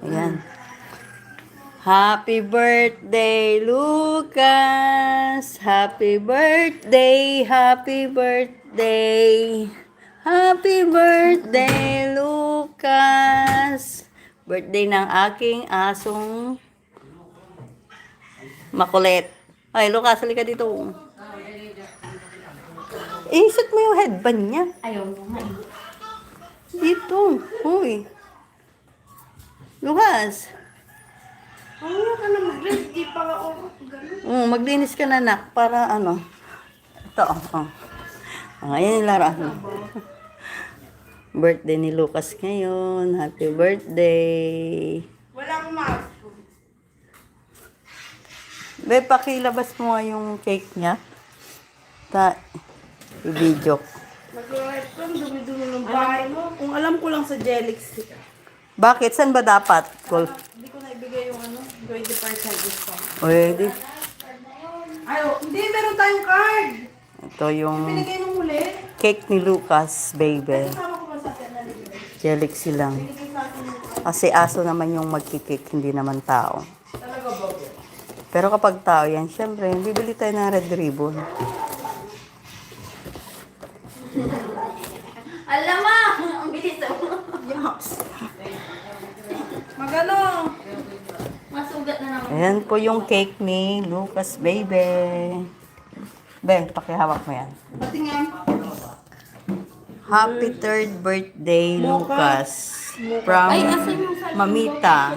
Ayan. Happy birthday, Lucas! Happy birthday, happy birthday. Happy birthday, Lucas! Birthday ng aking asong makulit. Ay, Lucas, halika dito. Isot mo yung headband niya. Ayaw mo nga eh. Dito. Uy. Lucas. Ayaw ka na mag-dress. Di pa ako ganun. Maglinis ka na, nak. Para ano. Ito. Ayan yung laruan mo. Birthday ni Lucas ngayon. Happy birthday. Wala akong mask. Be, pakilabas mo nga yung cake niya. I-video. Mag-live ka, dumi-dumi ng bahay mo. Kung alam ko lang sa Jelix. Bakit? Saan ba dapat? Cool. Hindi ko na ibigay yung 20% discount. Pwede. Hindi, meron tayong card. Ito yung Pinigay nung huli. cake ni Lucas, baby. Kasama ko ba sa atin na libre? Galaxy lang. Pinigay sa atin yung Kasi aso naman yung magkikik, hindi naman tao. talaga ba? Pero kapag tao yan, syempre, bibili tayo ng red ribbon. Alam mo! Ang bilis mo. Yes. Magano? Masugat na naman. Ayan po yung cake ni Lucas, baby. Ben, pakihawak mo yan. Patingin. Happy third birthday, Lucas. From Mamita.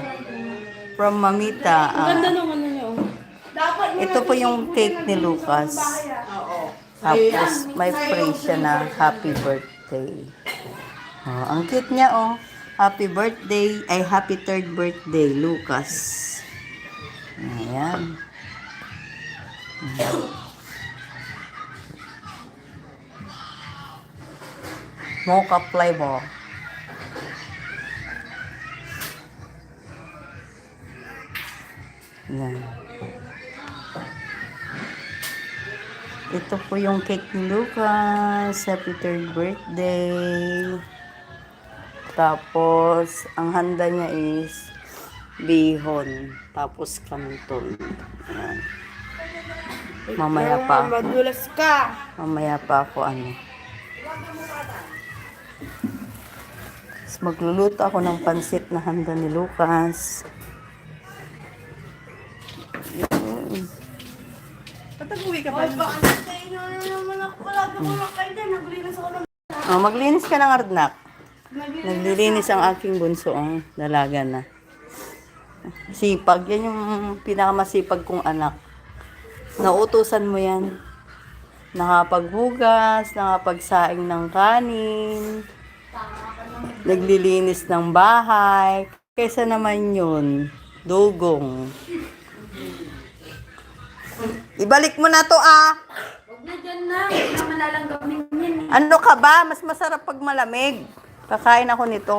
From Mamita. Ganda nung ano niyo. Dapat Ito po yung cake ni Lucas. Tapos may phrase siya na happy birthday. Oh, ang cute niya, oh. Happy birthday, ay happy third birthday, Lucas. Ayan. Mocha flavor. Ayan. Ito po yung cake ni Lucas. Happy third birthday. Tapos, ang handa niya is bihon. Tapos, kanton. Ayan. Mamaya pa. Madulas ka. Mamaya pa ako ano. Tapos, magluluto ako ng pansit na handa ni Lucas. Yun. Patag-uwi ka pa. Oh, maglinis ka ng Ardnak. Naglilinis ang aking bunso. Oh, dalaga na. Sipag. Yan yung pinakamasipag kong anak. Nautusan mo yan. Nakapaghugas, nakapagsaing ng kanin, naglilinis ng bahay. Kaysa naman yun, dugong. Ibalik mo na to, ah! Huwag na dyan na. Huwag na malalanggamin yan. Ano ka ba? Mas masarap pag malamig. Kakain ako nito.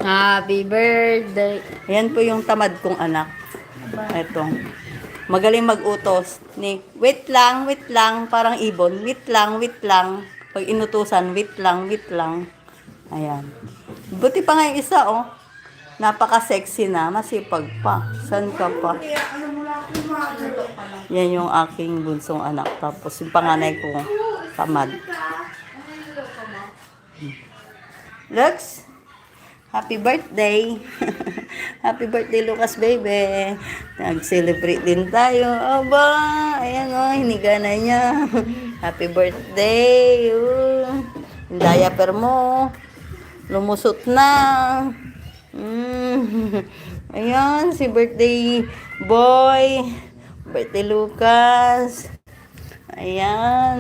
Happy birthday. Ayan po yung tamad kong anak. Ito. Magaling mag-utos. Wait lang, parang ibon. Wait lang. Pag inutusan, wait lang. Ayan. Buti pa nga yung isa, oh. Napaka-sexy na, masipag pa. San ka pa? Yan yung aking bunsong anak. Tapos yung panganay ko, tamad. Lux, happy birthday. Happy birthday, Lucas, baby. Nag-celebrate din tayo. Aba, ayan o, hiniga na niya. Happy birthday. Yung diaper mo, lumusot na. Ayan, si birthday boy. Birthday Lucas. Ayan.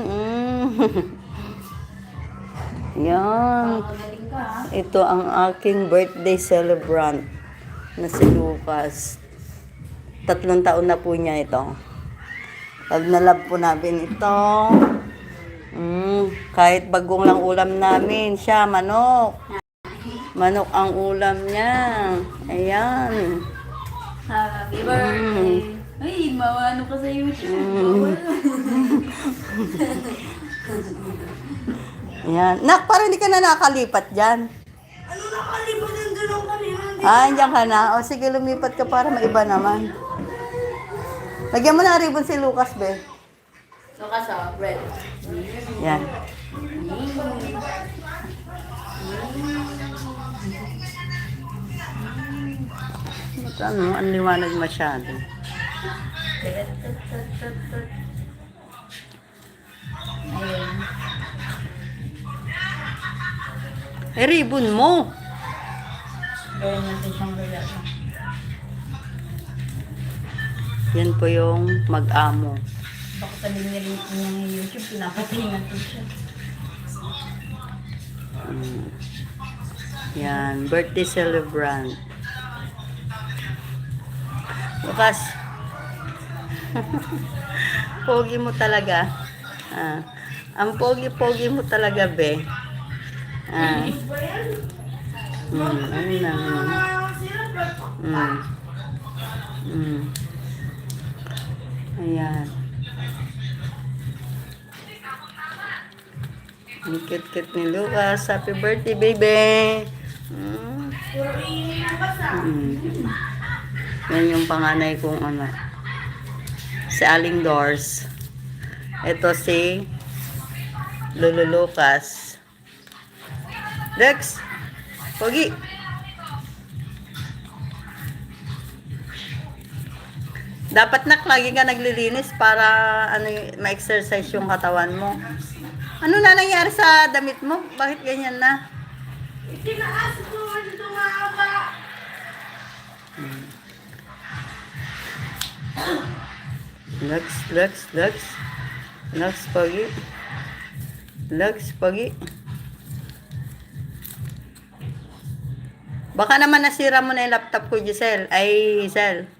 Ayan. Ito ang aking birthday celebrant na si Lucas. 3 taon na po niya ito. Love na love po namin ito. Kahit bagong lang ulam namin, siya, manok. Manok ang ulam niya. Ayan. Happy birthday. Ay, mawano ka sa YouTube. Ayan. Nak, parang hindi ka na nakalipat dyan. Ano nakalibot yung doon kanina? Ah, andyan ka na. O sige, lumipat ka para maiba naman. Lagyan mo na ribbon si Lucas, be. Lucas, red. Yan. Ano, ang liwanag masyado. Eh, ribbon mo. Gawin natin siyang regalo. Yan po yung mag-amo. Baka sabihin niya rin niya ng YouTube, pinapatay natin siya. Yan, birthday celebrant. Bukas. Pogi mo talaga. Ah, ang pogi-pogi mo talaga, be. Ah. Ayun na. Ayan. Ang cute-cute ni Lucas. Happy birthday, baby! Yan yung panganay kong ano. Si Aling Doors. Ito si Lolo Lucas. Dex! Pogi! Dapat lagi ka naglilinis para ano, ma-exercise yung katawan mo. Ano na nangyari sa damit mo? Bakit ganyan na? Itinaas ko, ito mahaba. Lux, Pogi. Lux, Pogi. Baka naman nasira mo na yung laptop ko, Giselle. Ay, Giselle.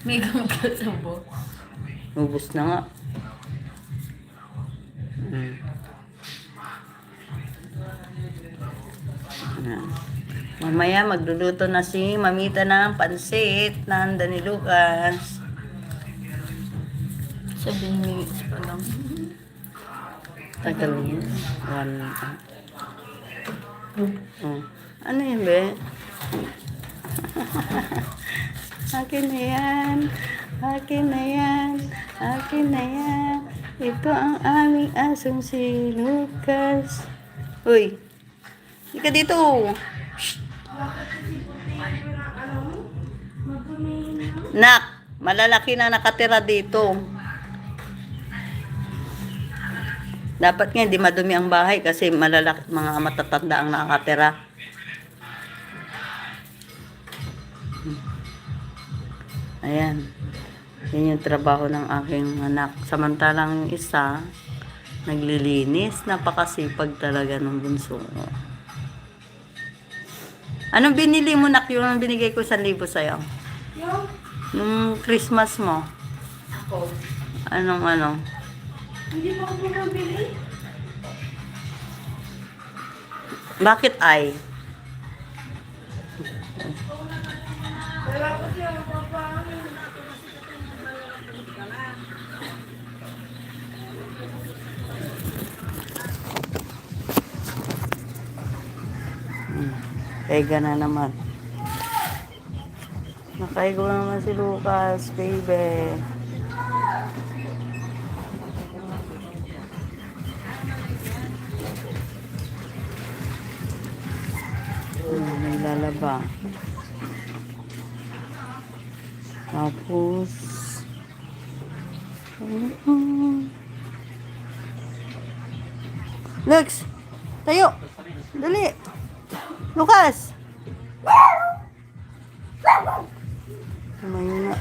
May gamot ka sa box. Ubus na nga. Mamaya magluluto na si Mamita ng pansit na handa ni Lucas. 7 minutes pa lang. Tagal mo. Oh. Ano yun, be? Akin na yan. Akin na yan. Akin na yan. Ito ang aming asong si Lucas. Uy. Hindi ka dito. Nak, malalaki na nakatira dito. Dapat nga hindi madumi ang bahay kasi malalaki, mga matatanda ang nakatira. Ayan. Yan yung trabaho ng aking anak. Samantalang yung isa, naglilinis. Napakasipag talaga ng bunso. Anong binili mo, nak? Yung binigay ko 1,000 sa'yo? Yung Christmas mo. Ako. Anong? Hindi pa ako bumabili. Bakit ay? Wala ko siya mapapangin. Tega na naman. Nakaigo na naman si Lucas, baby. Naglalaba. Tapos Lex! Tayo! Dali! Lucas! Tumayo na.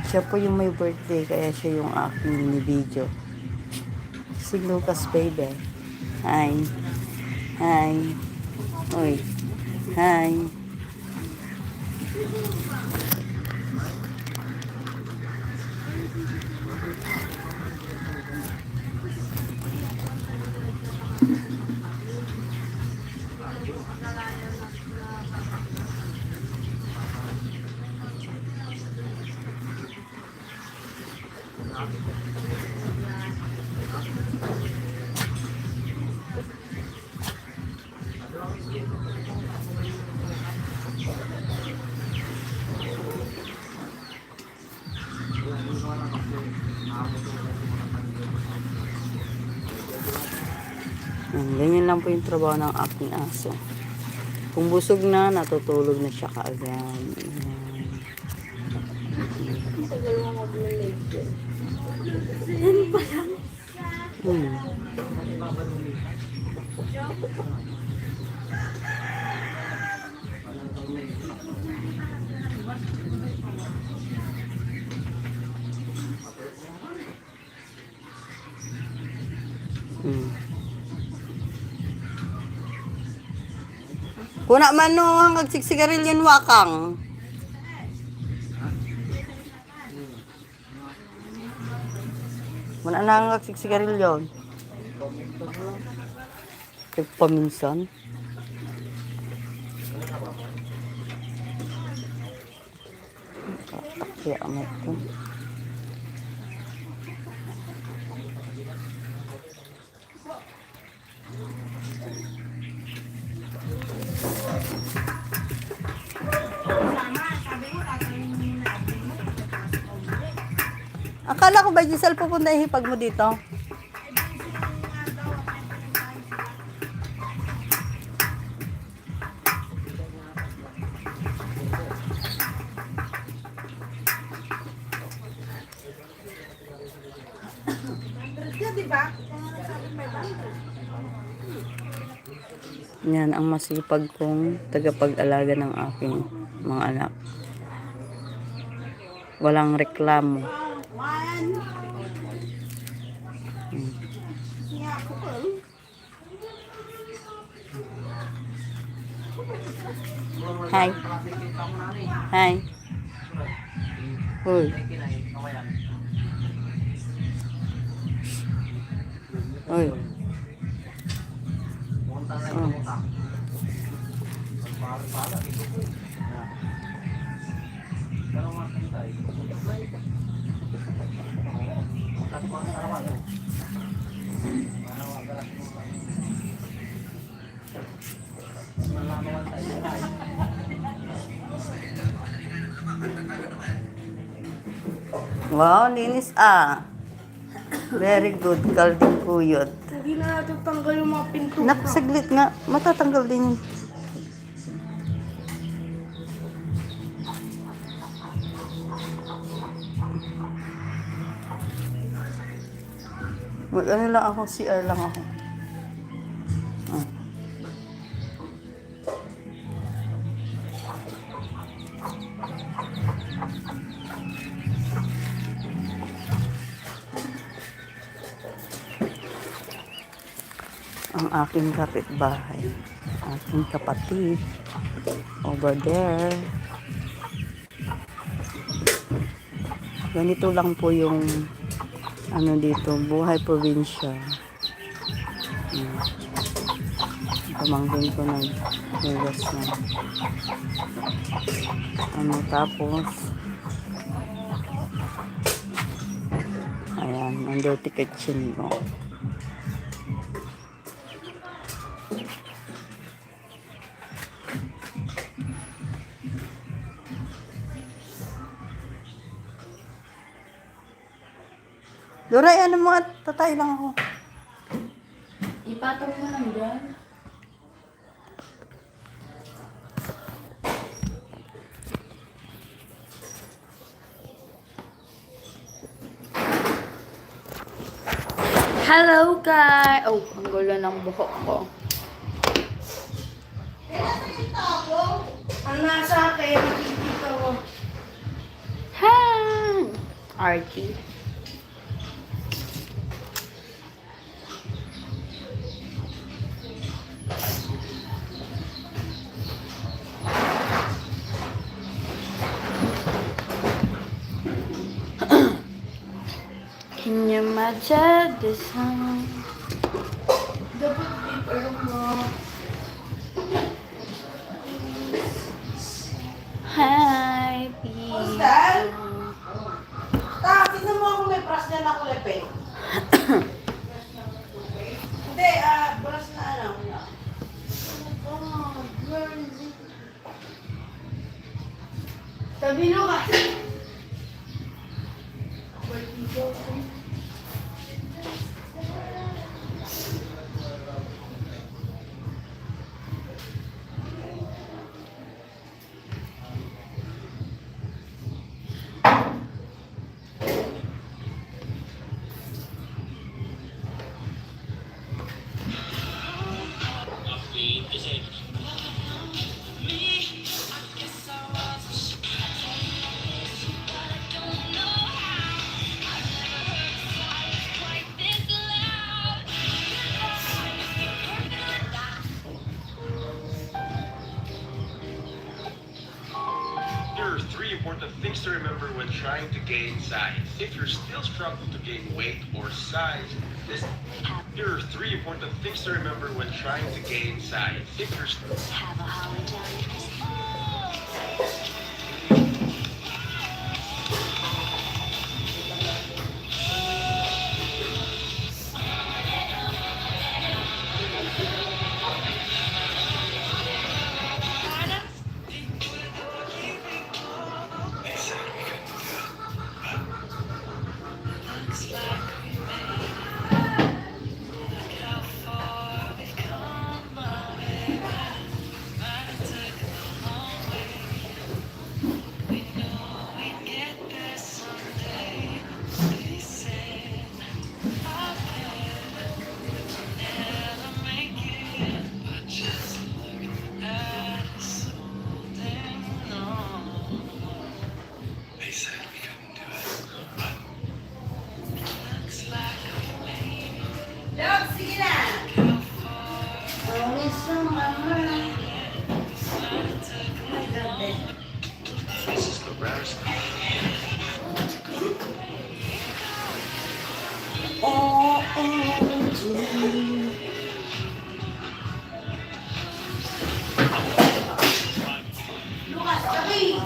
Siya po yung may birthday, kaya siya yung aking mini-video. Si Lucas, baby. Hi. Hi. Uy. Hi. Ganyan lang po yung trabaho ng aking aso. Kung busog na, natutulog na siya kaagad. Ayan. Tagal mo mag-leg. Hmm. Hmm. Kuna man no, hanggang sigsigarilyon wakang. Wala na hanggang sigsigarilyon. Paminsan. Katakya amat ko. Akala ko ba, Giselle, pupunta ihipag mo dito? Yan ang masipag kong tagapag-alaga ng aking mga anak. Walang reklamo. Hi. Hi. Uy. Uy. Oh. Wow, linis ah. Very good, kalding kuyot. Hindi na natin tanggal yung mga pintura. Nak, saglit nga. Matatanggal din yun. Mag-ano lang ako, CR lang ako. Ah. Ang aking kapitbahay, aking kapatid, over there. Ganito lang po yung ano dito, buhay probinsya. Pamangkin ko nag-hugas na. Ano, tapos ayan, ang dirty kitchen ko. Dora, ano mo at tatay lang ako. Ipatong mo lang dyan. Hello guys! Oh, ang gulo ng buhok ko. Ang nasa akin, nakikita ko. Hi! Archie. Can you imagine the sun? Dapat dito mo. Hi, What's that? people. Tignan mo ako may brush na There are three important things to remember when trying to gain size. If you're still struggling to gain weight or size, there are three important things to remember when trying to gain size. If you're Have a holiday. Dog, sige na. Promise naman. My God, eh. This is the rarest. Lucas, sabi.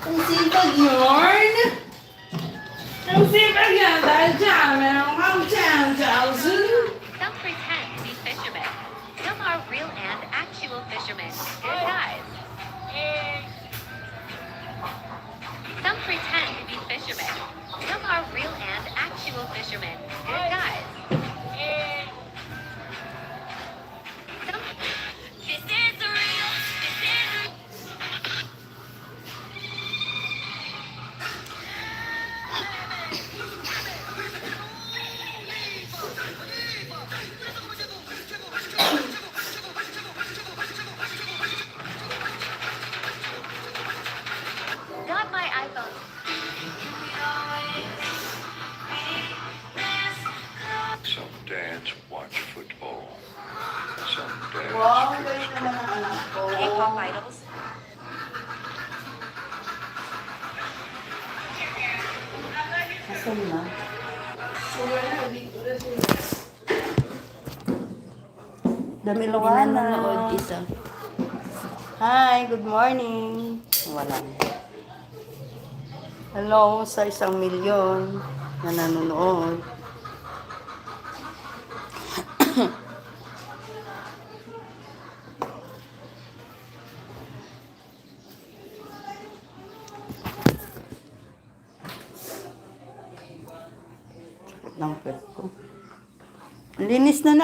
Ang sipag yun. Ang sipag yan. Dahil dyan, meron kang dyan, Some pretend to be fishermen. Some are real and actual fishermen. Good guys. Some pretend to be fishermen. Some are real and actual fishermen. Good guys. This is real. This is got my iPhone. Some dads watch football. Some dads Wow, ang galing naman ang anak ko. K-pop idols. Asan na? Dami Luana. nanonood isa. Hi, good morning. Wala. Hello sa 1,000,000 na nanonood. Ng pet ko. Ang linis na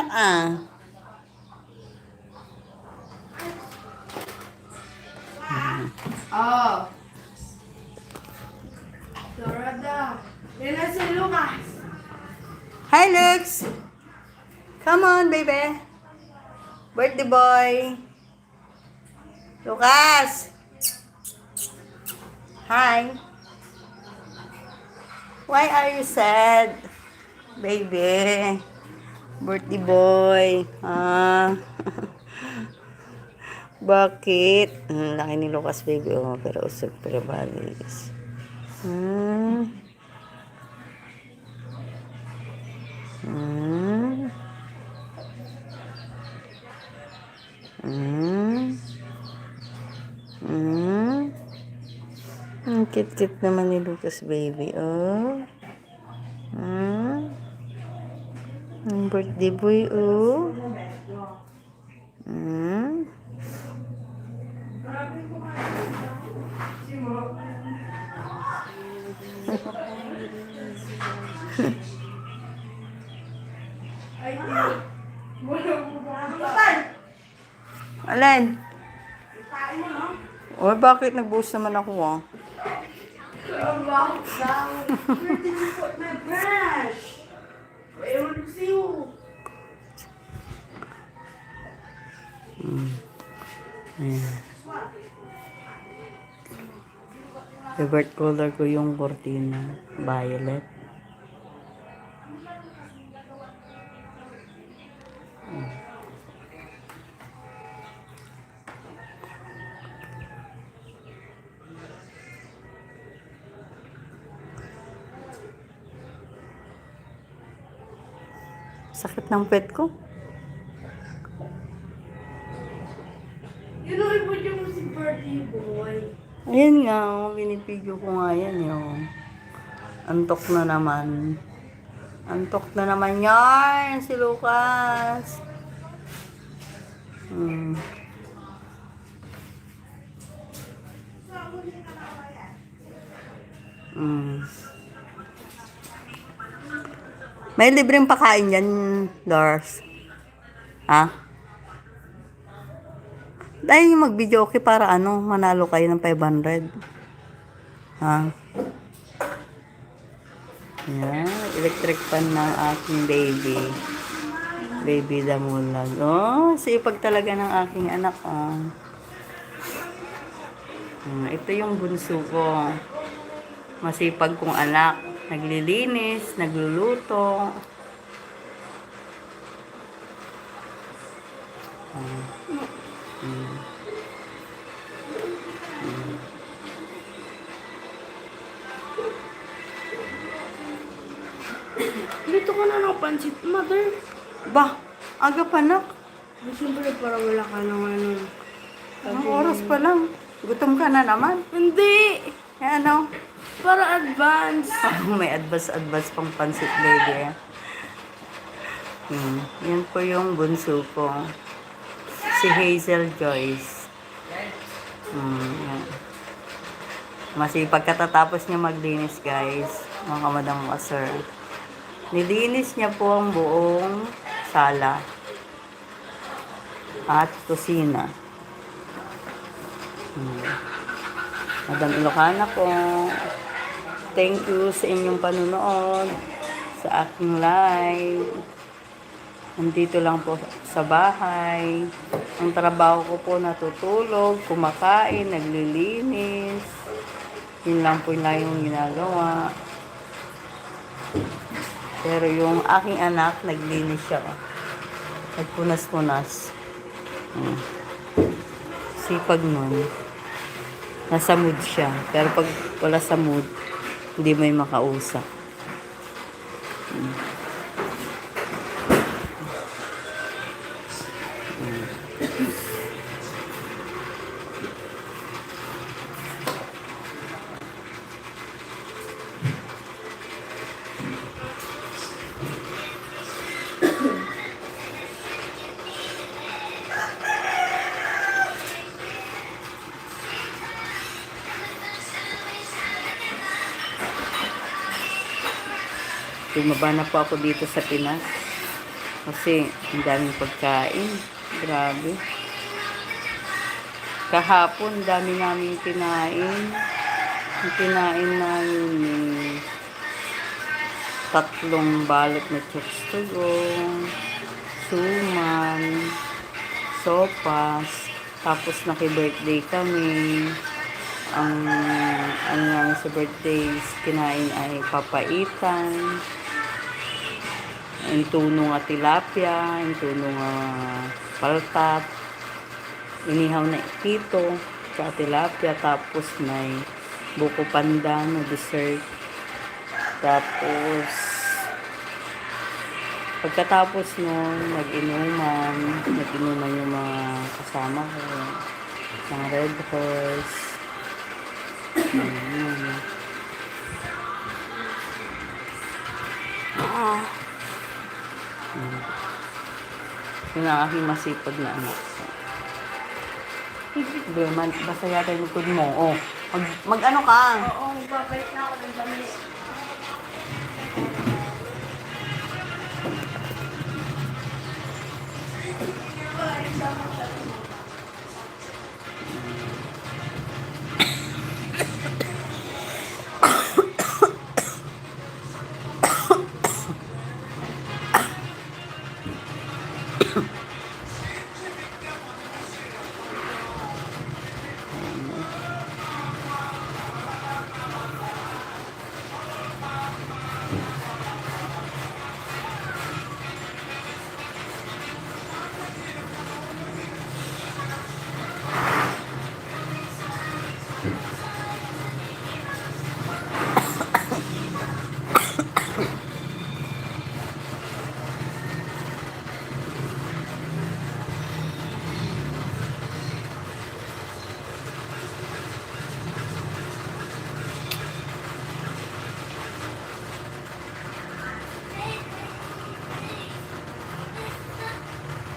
Oh. Dorada. Yan na si Lucas. Hi, Lux! Come on, baby. Birthday boy. Lucas! Hi. Why are you sad? Baby. Birthday boy. Bakit? Ang laki ni Lucas, baby. Oh, pero usog, pero balis. Hmm. Hmm. Hmm. Hmm. Kit-kit naman ni Lucas baby. Oh. Ang birthday boy, oh. Alin? O, bakit nag-boost naman ako, ah? Ayan. Favorite color ko yung cortina, violet. Sakit ng pet ko. Yun ang iba yung si birthday boy. Ayan nga, oh, binipidyo ko nga yan, yun. Antok na naman. Antok na naman yan, si Lucas. May libreng pakain yan, Lars. Ha? Dahil yung mag-video okay para ano, manalo kayo ng 500. Ha? Yan, electric fan ng aking baby. Baby Damulag. Oh, sipag talaga ng aking anak. Oh. Ito yung bunso ko. Masipag kong anak. Naglilinis, nagluluto. Dito ka na ng pansit, mother. Ba, aga pa nak. Siyempre, para wala ka ng ano. Ang oras pa lang. Gutom ka na naman. Hindi! Eh, ano? Para advance. May advance pang pansit baby. Yan po yung bunso ko. Si Hazel Joyce. Yan. Masipag katatapos niya maglinis, guys. Mga kamadam ka, sir. Nilinis niya po ang buong sala at kusina. Madam Ilocana po. Thank you sa inyong panunood sa aking live. Nandito lang po sa bahay. Ang trabaho ko po natutulog, kumakain, naglilinis. Yun lang po yung ginagawa. Pero yung aking anak, naglinis siya. Nagpunas-punas. Sipag nun. Nasa mood siya. Pero pag wala sa mood, hindi may makausap. Tumaba na po ako dito sa Pinas. Kasi ang daming pagkain. Grabe. Kahapon, dami namin kinain. Ang kinain namin ni 3 balot na chips to go, suman, sopas, tapos naki-birthday kami. Ang namin sa birthdays, kinain ay papaitan, yung tunong at tilapia, yung tunong paltat, inihaw na ikito, sa tilapia, tapos may buko pandan na dessert. Tapos, pagkatapos nun, nag-inuman yung mga kasama ko, ng Red Horse, Yun ang aking masipag na anak. Basta yata yung likod mo. Oh, mag-ano ka? Oo, babalik na ako ng damit.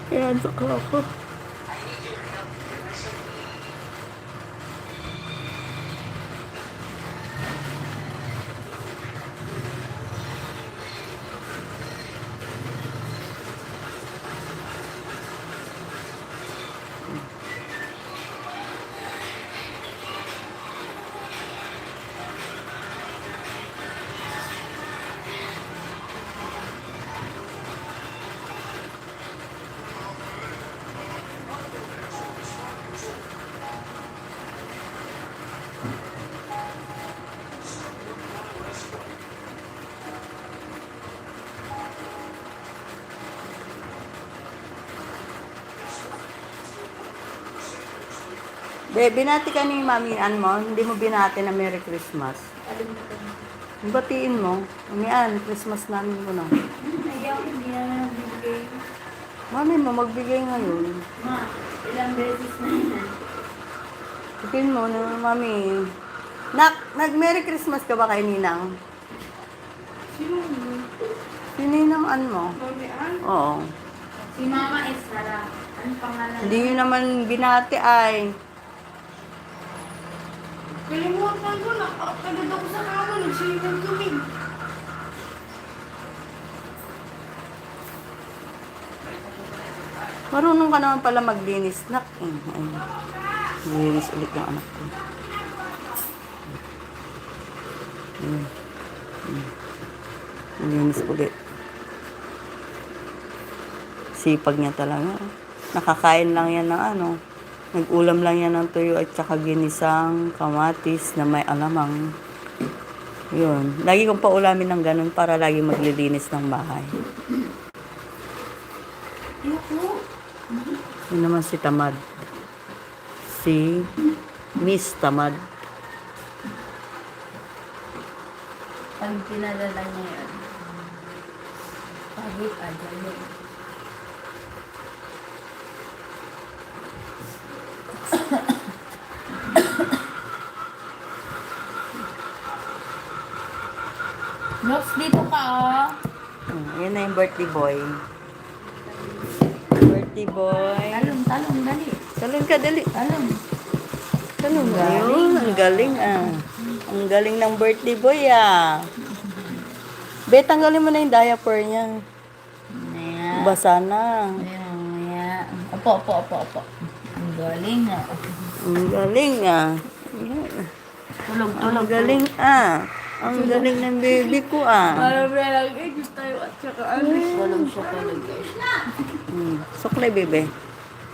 Ayan, saka ako. Binati ka ni Mami Ann mo, hindi mo binati na Merry Christmas. Batiin mo. Mami Ann, Christmas namin mo na. Ayaw, hindi na nagbibigay. Mami mo, magbigay ngayon. Ma, ilang beses na yan. Sabihin mo na, Mami. Nag-Merry Christmas ka ba kay Ninang? Sino yun? Si Ninang Ann mo? Mami Ann? Oo. Si Mama is Sara. Anong pangalan? Hindi yun naman binati ay. Kalimutan ko, nakakagad ako sa kama, nagsilingan kami. Marunong ka naman pala maglinis, nak. Linis ulit yung anak ko. Linis ulit. Sipag niya talaga. Nakakain lang yan ng ano. Nag-ulam lang yan ng tuyo at saka ginisang kamatis na may alamang. Yun. Lagi kong paulamin ng ganun para lagi maglilinis ng bahay. Yun naman si Tamad. Si Miss Tamad. Pag pinadala niya yun. Pagit, agad. Nox, dito ka, oh. Yan na yung birthday boy. Birthday boy. Talong, dali. Talon ka, dali. Talong. Talon mo. Ayun, ang galing ah. Ang galing ng birthday boy ah. Be, tanggalin mo na yung diaper niya. Maya. Basa na. Maya. Opo. Ang galing, ah. Ang galing ah. Tulog. Ang galing ah. Ang galing ng baby ko ah. Alam na lang, gusto tayo at saka alis. Walang siya talaga. Suklay, bebe.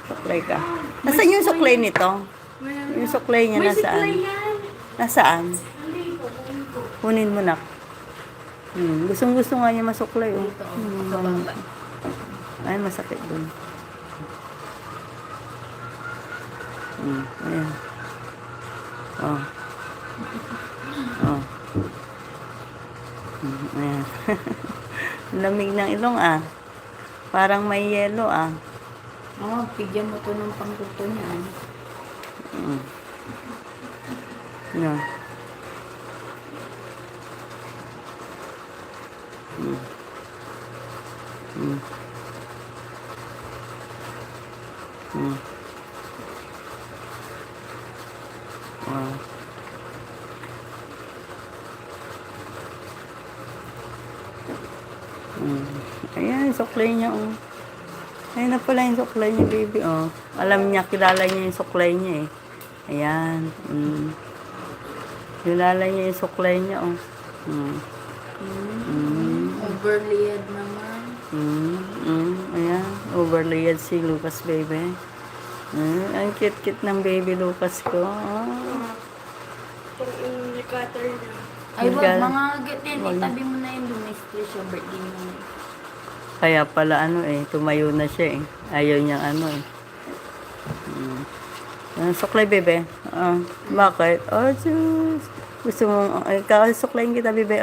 Suklay ka. Nasaan yung suklay nito? Yung suklay niya nasaan? Nasaan? Kunin mo na. Gustong-gusto nga niya masuklay. Oh. Ay, masakit dun. Ayan. Oh. Oh. Ayan. Lamig ng ilong ah. Parang may yelo ah. Oo, bigyan mo to ng pangkuto niya. No. Mm. Mm. Wow. Ayan, suklay niya, oh. Ayun na pala yung suklay niya, baby, oh. Alam niya, kilala niya yung suklay niya, eh. Ayan. Kilala niya yung suklay niya, oh. Overlaid naman. Ayan, overlaid si Lucas, baby. Ang cute-cute ng baby Lucas ko. Oh. Ay, wag, Nagka- mga gatin, Wag. itabi mo na yung domestic siya, birthday mo. Kaya pala tumayo na siya, eh. Ayaw niyang suklay, bebe. Bakit? Oh, sus. Gusto mo, suklayin kita, bebe.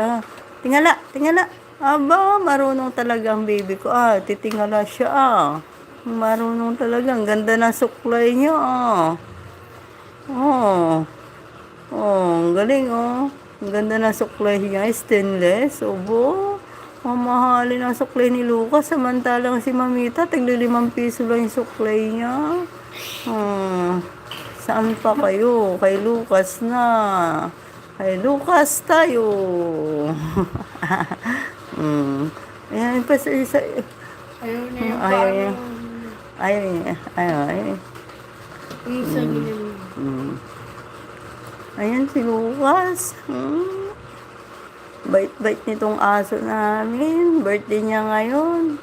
Tingala, tingala. Aba, marunong talaga ang baby ko. Titingala siya, Marunong talaga. Ang ganda ng suklay niya, Oh, ang galing, Ang ganda ng suklay niya. Stainless. Obo. Mamahalin ang suklay ni Lucas. Samantalang si Mamita, tigli 5 piso lang yung suklay niya. Saan pa kayo? Kay Lucas na. Kay Lucas tayo. Ayan pa sa isa. Ayaw na yung Ayaw niya. Ayaw niya. Ayaw. Yung sa gilid. Ayan si Lucas. Bait-bait nitong aso namin. Birthday niya ngayon.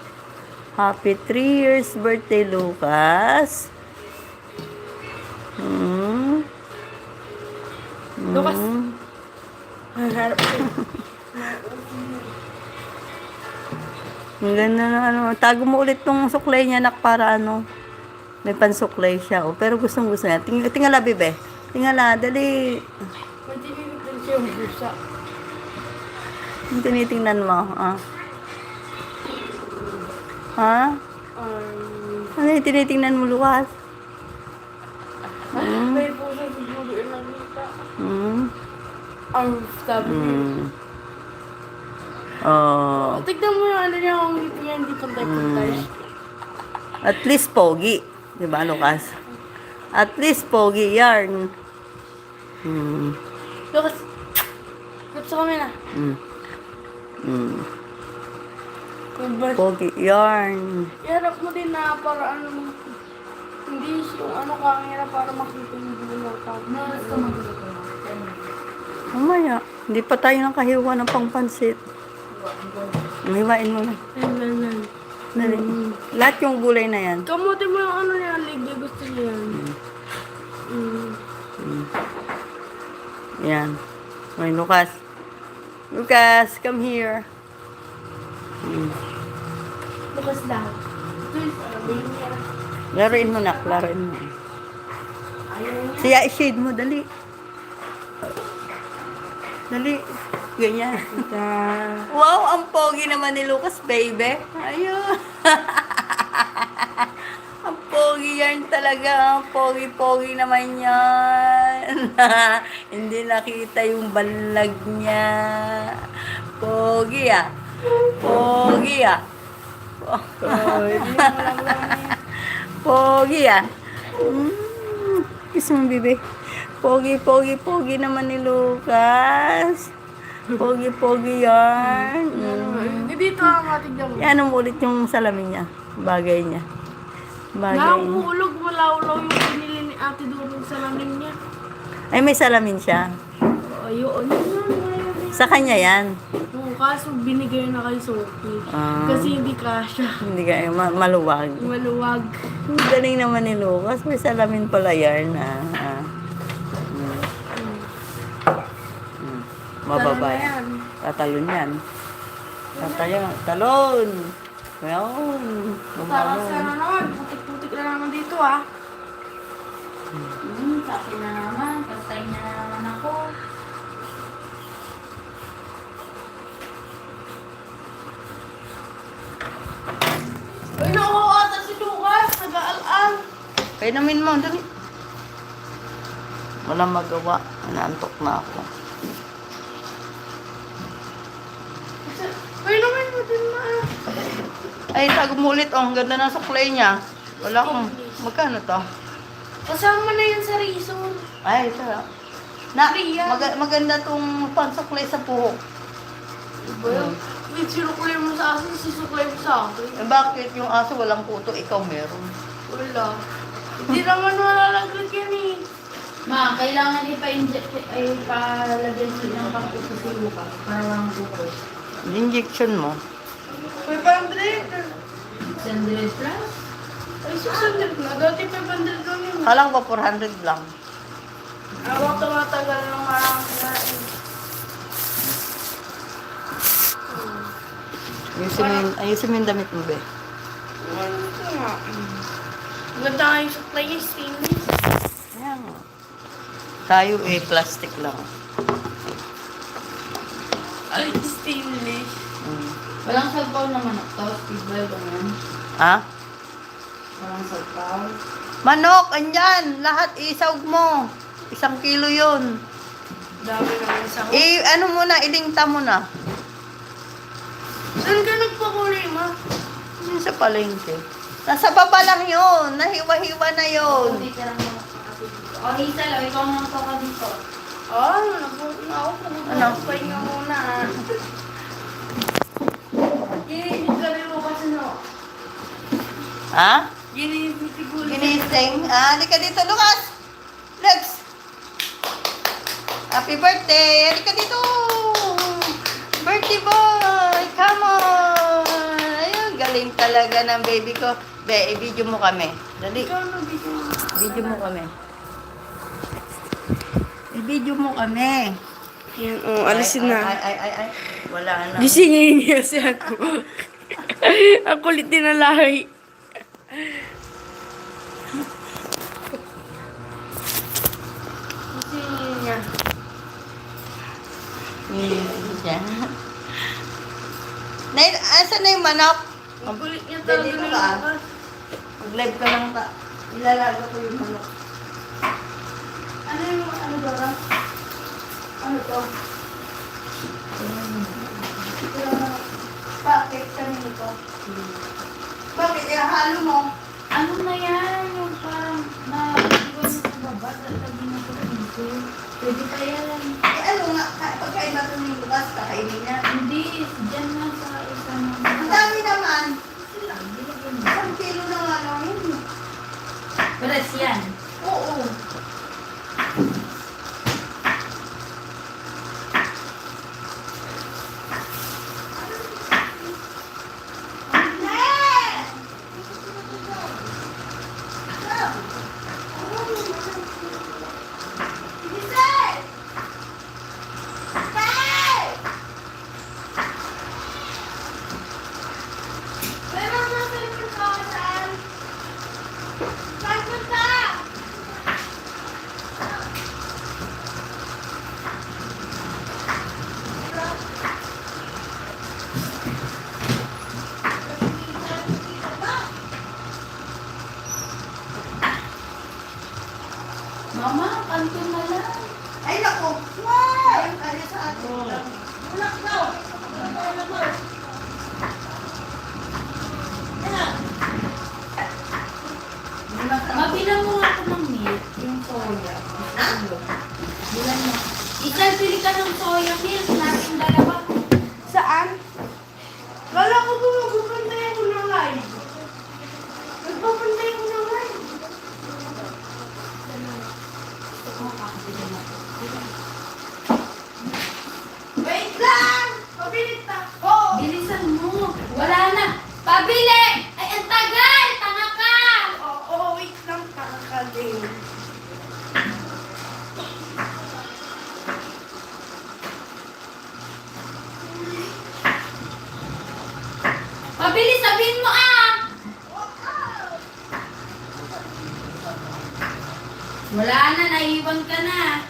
Happy 3 years birthday, Lucas. Lucas. Ang harap ko. Ang ganda na tago mo ulit tong suklay niya, nak, para may pansuklay siya, pero gustong-gusto niya. Tingala, bebe. Tingala, dali. Matinitin siya yung busa. Yung tinitingnan mo, Ha? Ano yung tinitingnan mo, Lucas? May puso siguro yung nakita. Ang sabi niya. Tignan mo yung ano niya, kung hindi niya hindi pantay-pantay. At least pogi. Di ba, Lucas? At least pogi yarn. Lucas, lapsa kami na. Pogi yarn. Iharap mo din na para hindi yung camera para makita yung dulo ka. Nalas ka magluto. Mamaya, hindi pa tayo nakahiwa ng pangpansit. Hiwain mo na. Dali. Lahat yung gulay na yan. Kamuti mo yung ano niya, ligya gusto niya yan. Yan. May Lucas. Lucas, come here. Lucas lang. Please, niya. Laruin mo, nak. Laruin mo. Siya, i-shade mo. Dali. Dali. Ganyan. Wow, ang pogi naman ni Lucas, baby. Ayun. Ang pogi yan talaga. Ang pogi-pogi naman yan. Hindi nakita yung balag niya. Pogi, Pogi, Pogi, Kiss mo, bebe. Pogi naman ni Lucas. Pogi yan. Dito ang matigyan mo. Yan mo ulit yung salamin niya. Bagay niya. Bagay niya. Nakukulog, malaw-law yung pinili ni Ate Durong sa lamin niya. Ay, may salamin siya. Ayun. Sa kanya yan. Kaso binigay na kay Sophie. Kasi hindi kasha. Hindi ka, maluwag. Maluwag. Ang galing naman ni Lucas. May salamin pala yan. Mababay. Tatalon yan. Talon. Ayun. Takas ka na naman. Putik-putik na naman dito, Sabi na naman. Pastay na naman ako. Ay, nakuha si Lucas. Nag-aalang. Painumin mo. Dali. Walang magawa. Naantok na ako. Ay, naman mo. din ma. Ay, tagumulit. Oh, ang ganda ng suklay niya. Wala akong... Magkano to? Kasama na yan sa reason. Ay, sarap. Na, Riyan. maganda tong pansuklay sa puhok. Diba yun? Wait, sinukulay mo sa akin, sisukulay mo sa akin. Eh, bakit yung aso walang puto, ikaw meron? Wala. Hindi naman malalaglag yan eh. Ma, kailangan ipa-inject, ay palagyan siya ng pang-uso si Lucas para walang bukod. Injection mo. 500. 600 plus? Ay, 600 na. Dati 500 lang yun. Kalang pa 400 lang. Awak tumatagal ng marang kinain. Ayusin mo yung damit mo, be. Ano ito nga? Maganda nga yung supply niya, stainless. Ayan. Tayo plastic lang. Ay, stainless. Mm. Walang sabaw na manok to, Steve, ganyan. Ha? Walang sabaw. Manok, andyan. Lahat isawg mo. 1 kilo yun. Dami naman sa Ano mo na, ilinta mo na. Saan ka nagpakulay, ma? Yun sa palengke. Nasa baba lang yun. Nahiwa-hiwa na yun. O, dito lang mga kapatid dito. O, Hazel, o, ikaw nang toka dito. Ah, nabuti na ako. Ano? Pahinga muna. Ginigit ka rin mo kasi no. Ha? Ginigit ko rin. Ginising. Halika dito, Lucas. Lex. Happy birthday. Halika dito. Birthday boy. Come on. Ayun, galing talaga ng baby ko. Be, i-video mo kami. Dali. Ikaw na bigyan mo. Video mo kami. I-video mo kami. Yan, oh, alisin na. Ay. Wala na. Gisingin niya si ako. Ang kulit din na lahi. Gisingin niya. Siya. Nay, asan na yung manok? Ang kulit niya talaga Dito na ka. Lucas. Mag-live ka lang ta. Ilalaga ko yung manok. Ano yung ano Dora? Ano to? Bakit kanino to? Bakit? Ihalo mo. Ano na yan? Yung parang na-iwan sa baba, tatabi na ko dito. Pwede pa yan. Ano nga, pagkain ba ito ng Lucas, kakainin niya? Hindi, dyan na sa isang... Ang dami naman. Bilagyan mo. 1 kilo na nga lang yun. Pares yan. Oo. Mama, kanto na lang. Ay, naku. Wow! Ay, sa atin. Ulak daw. Mabilang mo nga ako ng milk, yung soya. Bilang mo. Isang pili ka ng soya milk, natin dalawa. Saan? Kala ko ba magpapantay ako ng live? Magpapantay ako ng live. Wait lang! Pabilis na! Oo! Bilisan mo. Wala na. Pabili! Ay, ang tagal! Tanga ka! Oo, wait lang. Kakakaling. Mabilis, sabihin mo ah! Wala na, naiwan ka na.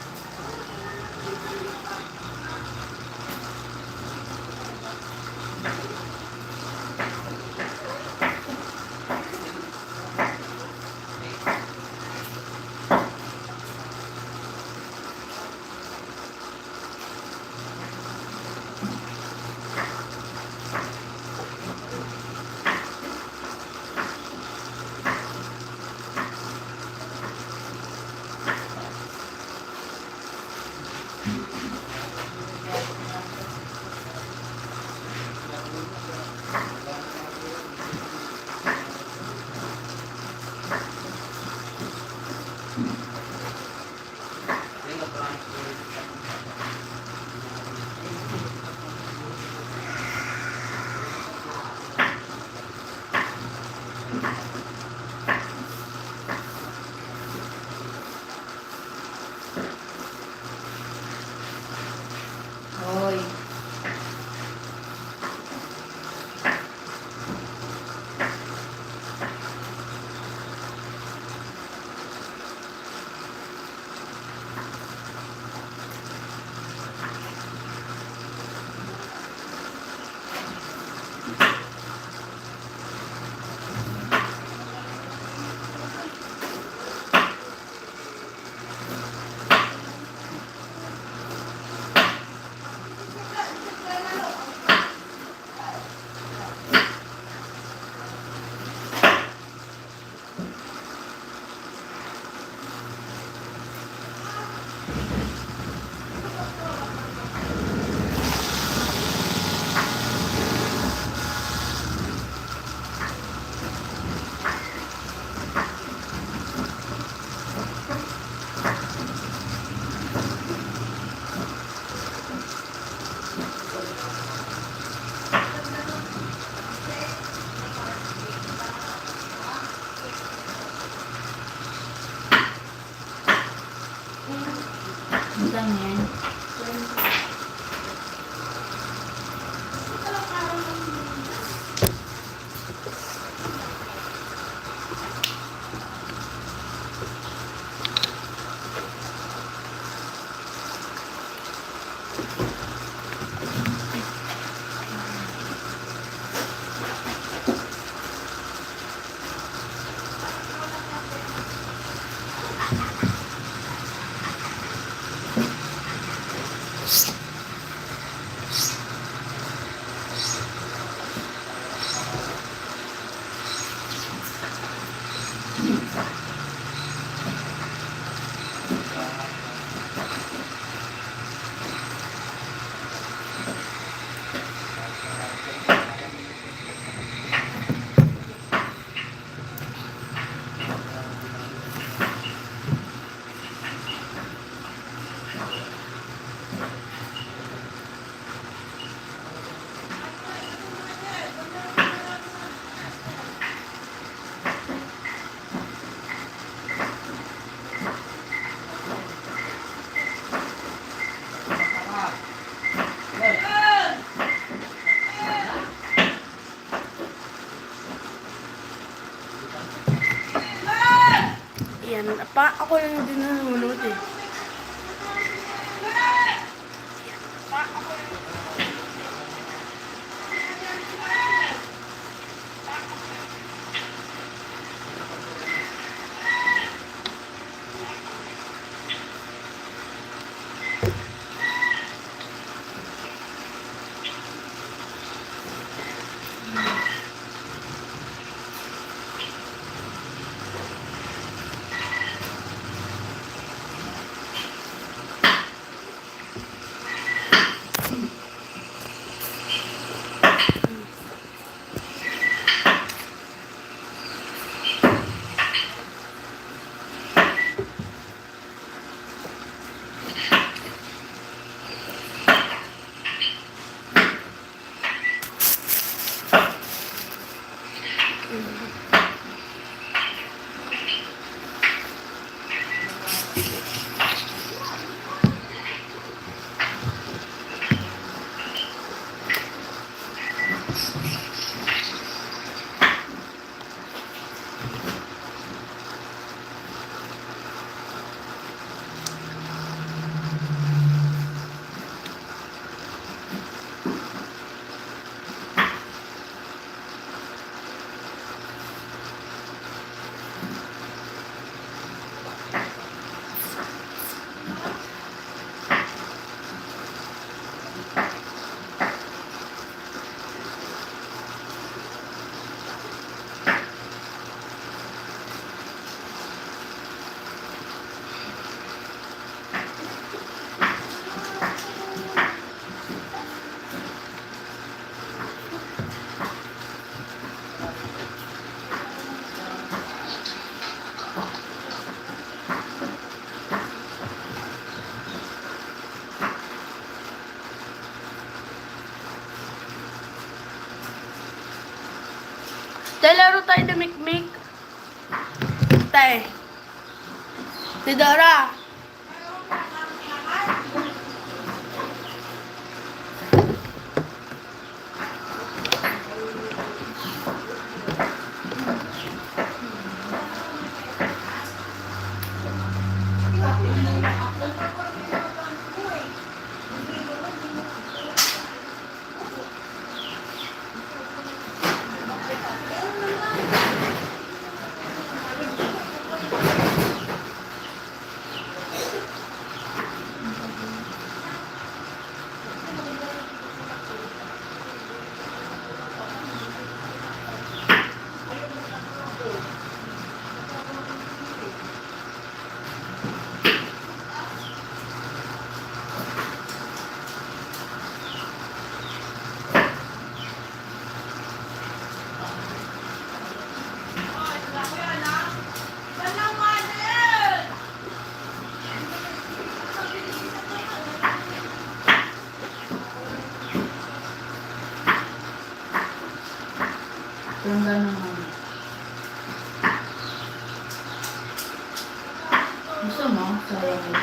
yan. Ako lang din nanonood eh. Tay, laro tayo na mikmik. Tay. Si Dora. Yung ganun. Gusto mo? Sayang mo.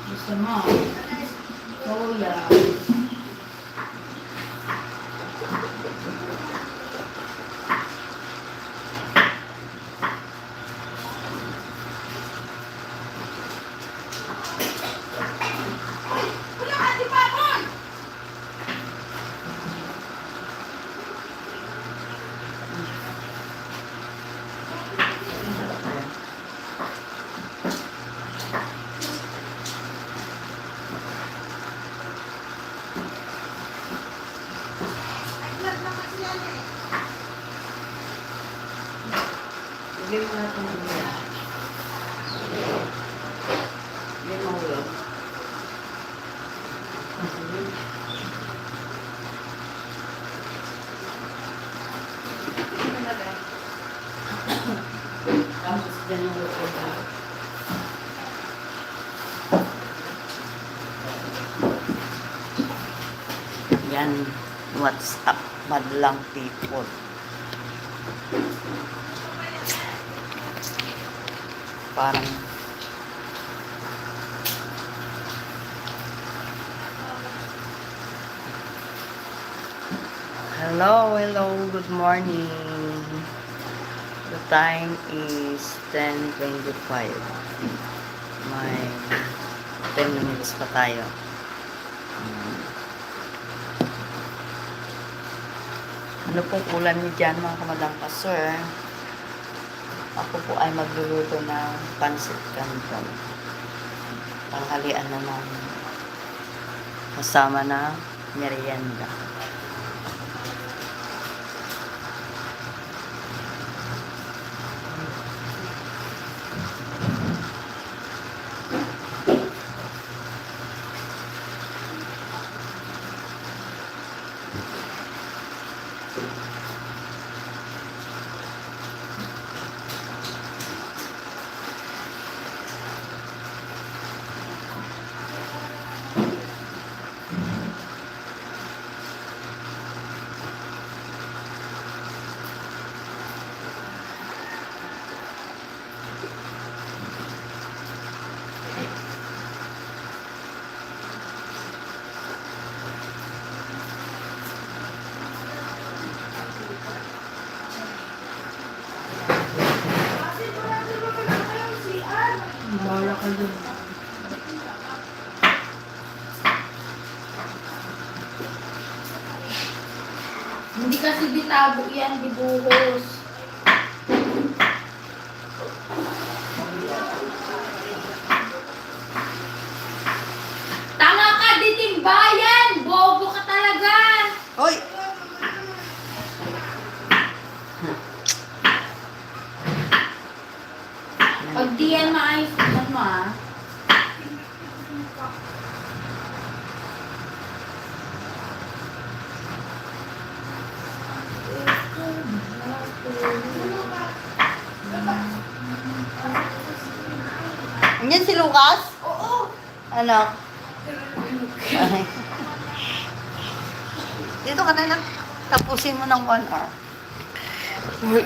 Gusto mo? Soya. Hindi mo na itong ulo. Hindi mo ulo. Tapos dyan yung ulo. Yan, what's up, madlang people. Parang hello, good morning. Good time is 10:25. May 10 minutes pa tayo. Ano pong ulam niyo dyan mga kamadang pasor? Ako po ay magluluto ng pancit canton. Tanghalian naman. Kasama na merienda. Bahala ka dun. Hindi kasi bitabo yan, dibuhos. Tanga ka, ditimbayan! Bobo ka talaga! Hoy! Pag di yan maayos naman mo ah. Andyan si Lucas? Oo! Ano? Ay. Dito ka na lang. Tapusin mo ng 1 hour.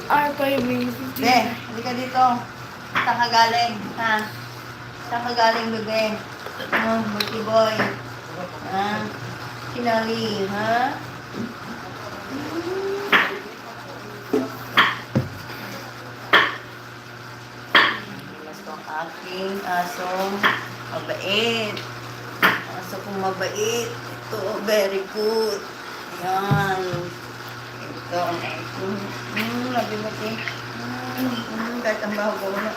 Ay, pa yung baby. Be, hindi ka dito. Saan ka galing? Ha? Saan ka galing, bebe? Multi boy. Ha? Kinali, ha? Gusto ang aking asong mabait. Aso kong mabait. Ito, very good. Ayan. Ito. Labi-labi. Kahit ang baho ko na.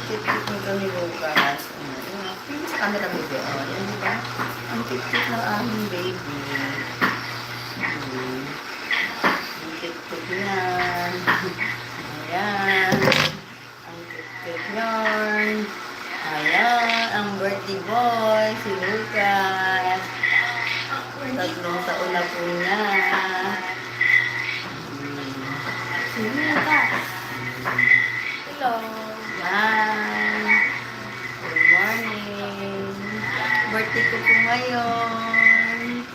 Cute nito ni Lucas. Sa camera, baby. Oh, yan, diba? Ang cute ng aming baby. Ang cute yan. Ayan. Ang cute yan. Ayan. Ang birthday boy, si Lucas. 3 taon na po niya. Si Lucas. Hello. Yan. Good morning. Birthday ko po ngayon.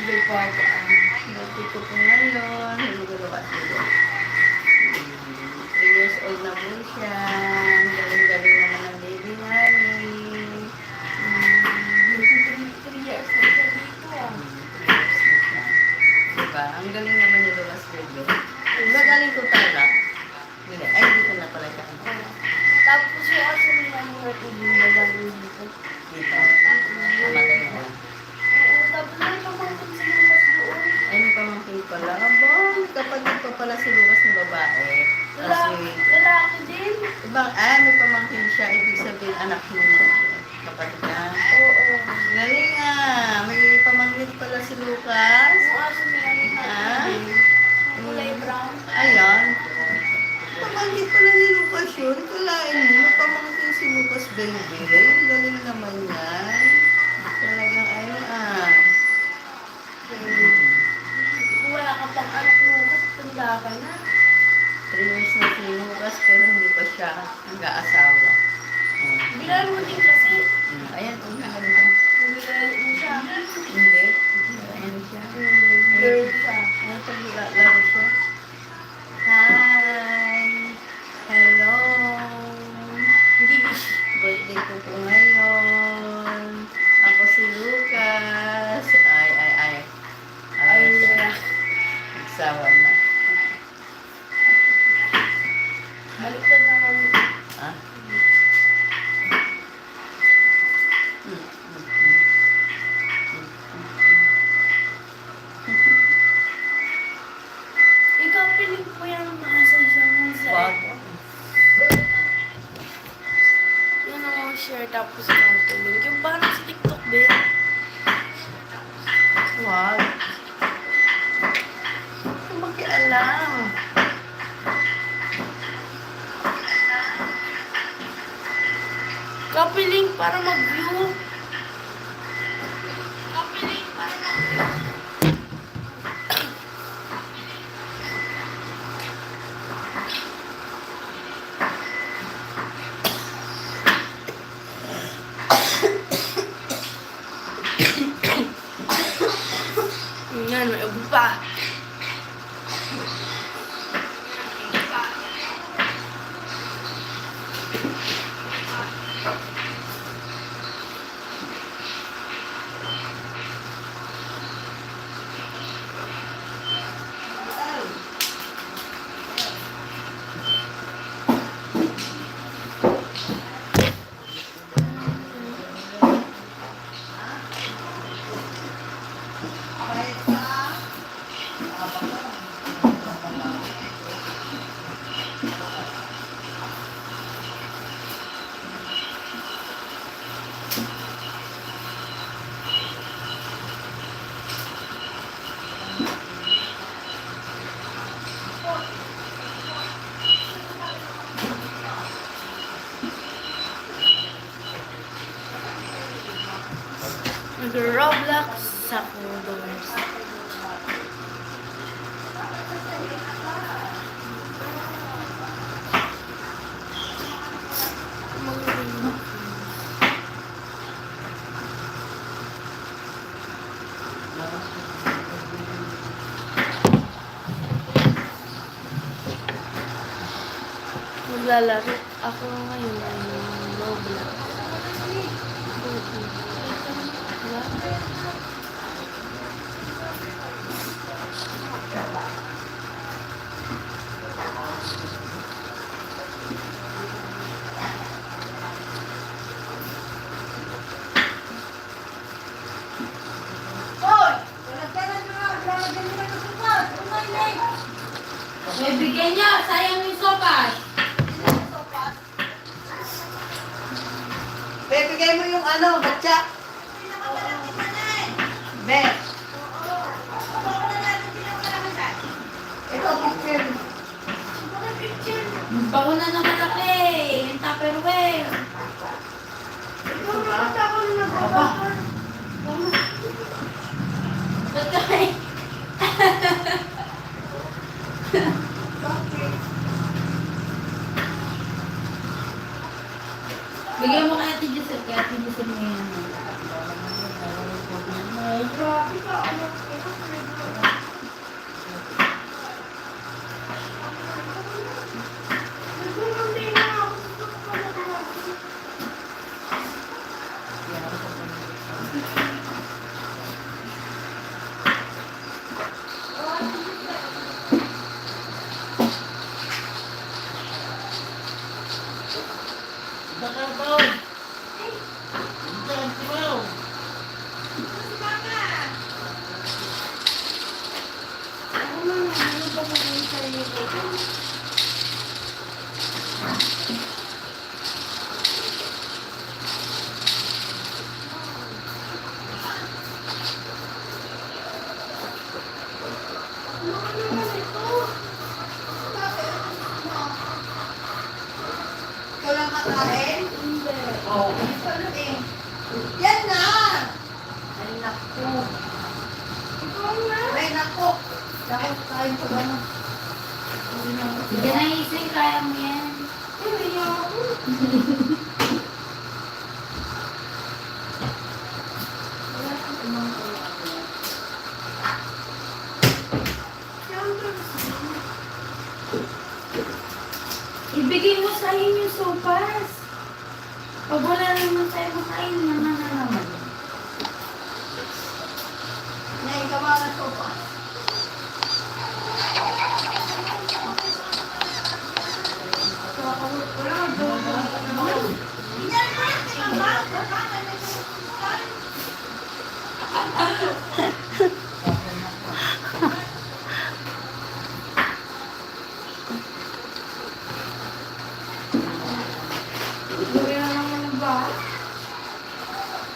Birthday ko po ngayon. Hulugulo ka sila. 3 years old na po siya. Galing-galing naman ang baby namin. 3 years old ka dito ah. Diba? Ang galing naman ni Lucas Bebe. Diba galing ko talaga? Hindi. Ay, dito na pala siya. Tapos yung aso nila ng birthday na gagawin dito. Dito. Namatay na. Oo, tapos may pamangkin si Lucas doon. Ay, may pamangkin pala. Aba, may kapatid pa pala si Lucas ng babae. Kasi, Lalaki din. ibang, may pamangkin siya. Ibig sabihin, anak mo kapatid niya. Oo. Galing may pamangkin pala si Lucas. Yung aso nila ng Ah? kulay brown. Ayan. Pamangkin pala ni Lucas yun. Kalain mo, napamangkin si Lucas baby. Ang galing naman yan. Talagang Wala ka pang anak Lucas, tanda ka na. 3 years na si Lucas pero hindi pa siya nag-aasawa. Bilan mo din kasi. Ayan, kung ganito. Bilan mo siya. Hindi. Ayan siya. Girl siya. Ayan, paglaro siya. Hi! Hello! Birthday ko po ngayon. Ako si Lucas. Ay. share tapos copy link. Yung parang sa TikTok din. Wag. Ano ba alam? Copy link para mag-view. Copy link para mag-view. Yan, may ubo pa. Nag-Roblox sa Doors. Maglalaro ako ngayon ng Roblox. May bigyan niya, sayang yung sopas. Bibigay mo yung ano, batya. Be. Ito, picture. Bago na naman malaki. Yung Tupperware. Ba't kami? Bigyan mo kaya Ate Giselle. Kaya Ate Giselle mo yan. Grabe ka, ano? Ikaw lang kakain? Hindi. Oo. Yan na! Ay, naku. Ay, naku. Dapat kain ko ba na? Bigyan na ising. Kaya mo yan. Ibigay mo sa akin yung sopas. Pag wala naman tayo makain, naman na naman. Ngayon ka mga sopa. Gawin na naman ng bahay.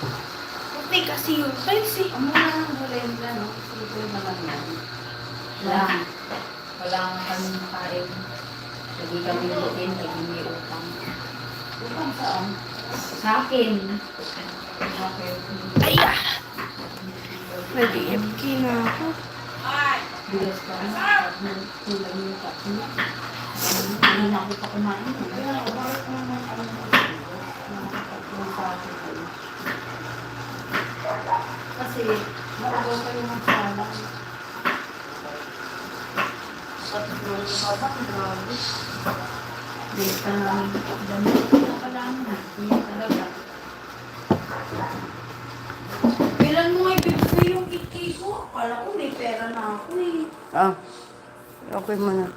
Puti kasi yung size eh. Ang muna ng bulenda, no? Ito na lang yan. Wala. Wala nga kami makain. Lagi kami lutin, lagi may utang. Utang saan? Sa akin. Okay. Ay ah! Nag-EMK na ako. Bilas pa na. Kulang yung tatlo. Hindi na ako pa kumain. Kaya ako, bakit naman ako nakatatlong pato ko? Kasi, nakagaw kayo ng salang. Tatlong babak, grabe. Dahil ka namin damit. Nakalaan na. Hindi talaga. Kailan mo nga ibibigay yung kiki ko? Akala ko may pera na ako eh. Ah, okay mo na.